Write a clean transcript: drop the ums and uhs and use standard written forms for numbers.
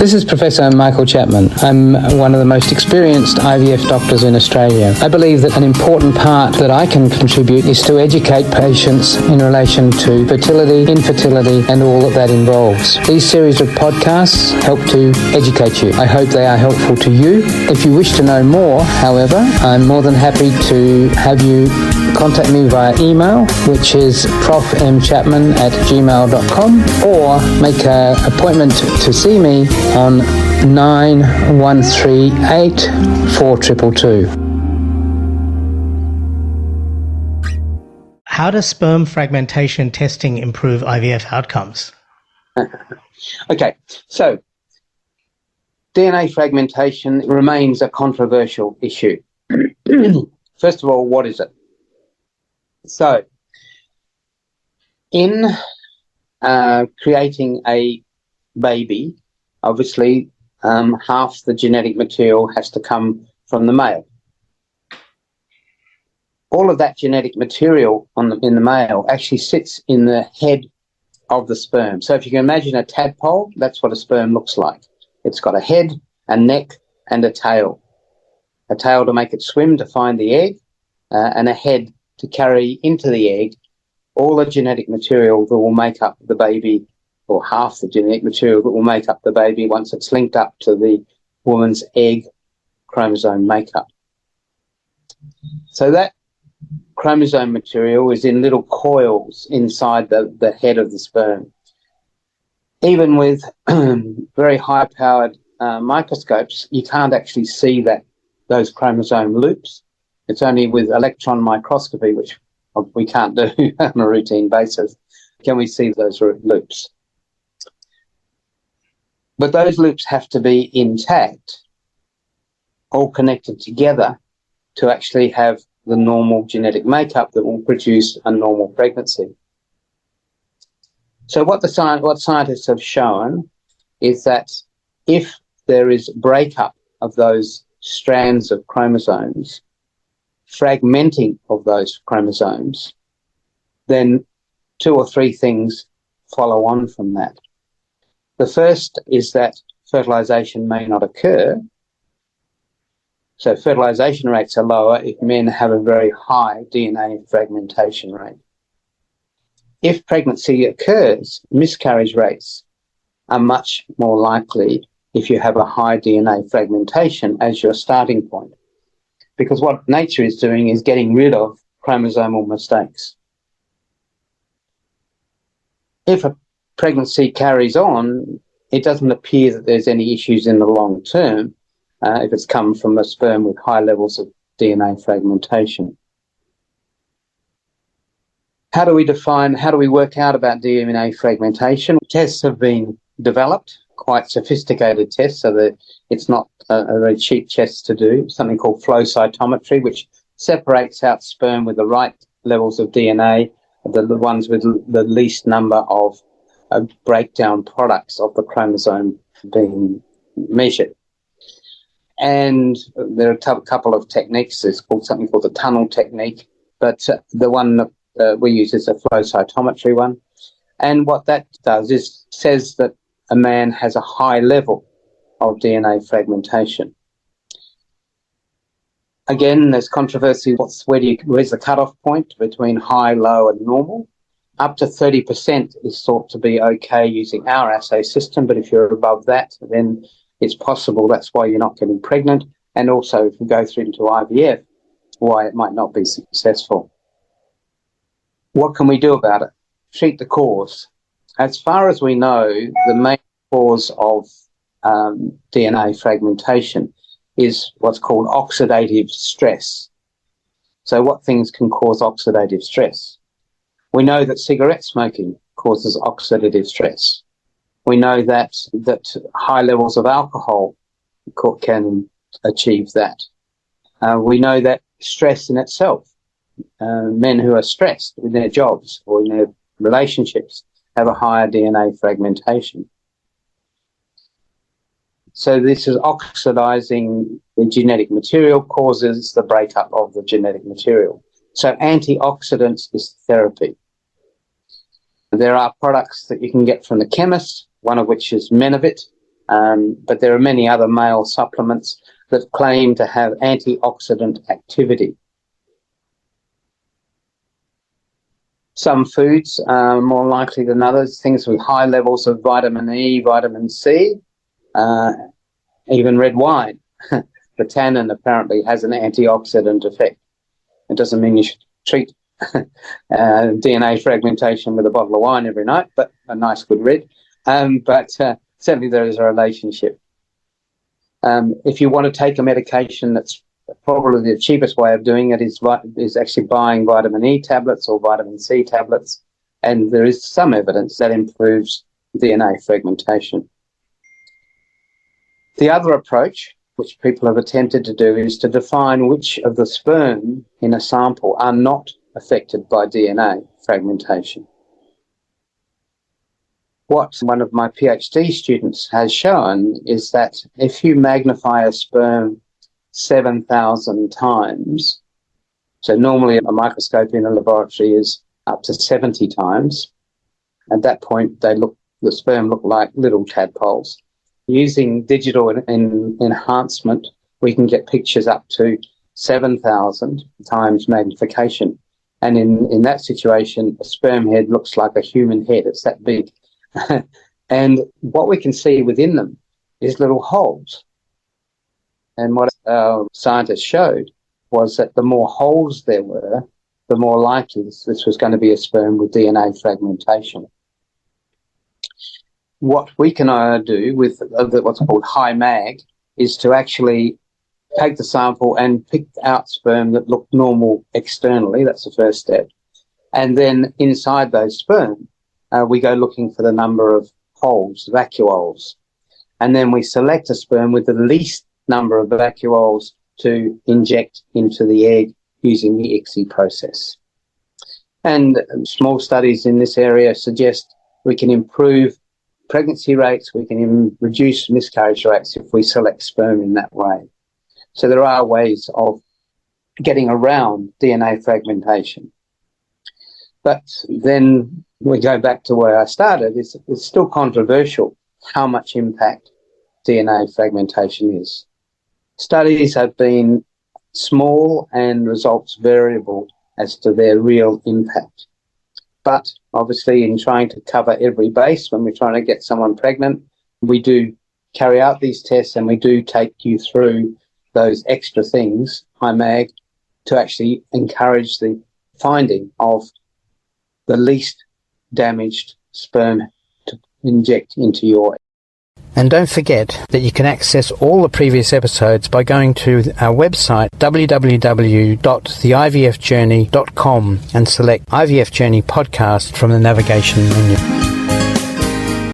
This is Professor Michael Chapman. I'm one of the most experienced IVF doctors in Australia. I believe that an important part that I can contribute is to educate patients in relation to fertility, infertility, and all that involves. These series of podcasts help to educate you. I hope they are helpful to you. If you wish to know more, however, I'm more than happy to have you contact me via email, which is profmchapman@gmail.com, or make an appointment to see me on 9138 4222. How does sperm fragmentation testing improve IVF outcomes? Okay, so DNA fragmentation remains a controversial issue. First of all, what is it? So, in creating a baby, obviously half the genetic material has to come from the male. All of that genetic material in the male actually sits in the head of the sperm. So if you can imagine a tadpole, that's what a sperm looks like. It's got a head, a neck, and a tail. A tail to make it swim to find the egg, and a head to carry into the egg all the genetic material that will make up the baby, or half the genetic material that will make up the baby once it's linked up to the woman's egg chromosome makeup. So that chromosome material is in little coils inside the head of the sperm. Even with very high-powered microscopes, you can't actually see those chromosome loops. It's only with electron microscopy, which we can't do on a routine basis, can we see those loops. But those loops have to be intact, all connected together, to actually have the normal genetic makeup that will produce a normal pregnancy. So what scientists have shown is that if there is breakup of those strands of chromosomes, fragmenting of those chromosomes, then 2 or 3 things follow on from that. The first is that fertilization may not occur. So fertilization rates are lower if men have a very high DNA fragmentation rate. If pregnancy occurs, miscarriage rates are much more likely if you have a high DNA fragmentation as your starting point. Because what nature is doing is getting rid of chromosomal mistakes. If a pregnancy carries on, it doesn't appear that there's any issues in the long term if it's come from a sperm with high levels of DNA fragmentation. How do we work out about DNA fragmentation? Tests have been developed, quite sophisticated tests, so that it's not a very cheap test to do, something called flow cytometry, which separates out sperm with the right levels of DNA, the ones with the least number of breakdown products of the chromosome being measured. And there are a couple of techniques. There's something called the tunnel technique, but the one that we use is a flow cytometry one. And what that does is says that a man has a high level of DNA fragmentation. Again, there's controversy. Where's the cutoff point between high, low, and normal? Up to 30% is thought to be okay using our assay system, but if you're above that, then it's possible that's why you're not getting pregnant, and also if you go through into IVF, why it might not be successful. What can we do about it? Treat the cause. As far as we know, the main cause of DNA fragmentation is what's called oxidative stress. So what things can cause oxidative stress? We know that cigarette smoking causes oxidative stress. We know that high levels of alcohol can achieve that. We know that stress in itself, men who are stressed in their jobs or in their relationships have a higher DNA fragmentation. So this is oxidizing the genetic material causes the breakup of the genetic material. So antioxidants is therapy. There are products that you can get from the chemist, one of which is Menavit, But there are many other male supplements that claim to have antioxidant activity. Some foods are more likely than others, things with high levels of vitamin E, vitamin C, even red wine. The tannin apparently has an antioxidant effect. It doesn't mean you should treat DNA fragmentation with a bottle of wine every night, but a nice good red. But certainly there is a relationship. If you want to take a medication, that's probably the cheapest way of doing it is actually buying vitamin E tablets or vitamin C tablets, and there is some evidence that improves DNA fragmentation. The other approach, which people have attempted to do, is to define which of the sperm in a sample are not affected by DNA fragmentation. What one of my PhD students has shown is that if you magnify a sperm 7,000 times, so normally a microscope in a laboratory is up to 70 times, at that point the sperm look like little tadpoles. Using digital enhancement, we can get pictures up to 7,000 times magnification. And in that situation, a sperm head looks like a human head. It's that big. And what we can see within them is little holes. And what our scientists showed was that the more holes there were, the more likely this was going to be a sperm with DNA fragmentation. What we can do with what's called high mag is to actually take the sample and pick out sperm that look normal externally. That's the first step. And then inside those sperm, we go looking for the number of holes, vacuoles. And then we select a sperm with the least number of vacuoles to inject into the egg using the ICSI process. And small studies in this area suggest we can improve pregnancy rates, we can reduce miscarriage rates if we select sperm in that way. So there are ways of getting around DNA fragmentation. But then we go back to where I started. It's still controversial how much impact DNA fragmentation is. Studies have been small and results variable as to their real impact. But obviously, in trying to cover every base when we're trying to get someone pregnant, we do carry out these tests and we do take you through those extra things, high mag, to actually encourage the finding of the least damaged sperm to inject into your egg. And don't forget that you can access all the previous episodes by going to our website www.theivfjourney.com and select IVF Journey podcast from the navigation menu.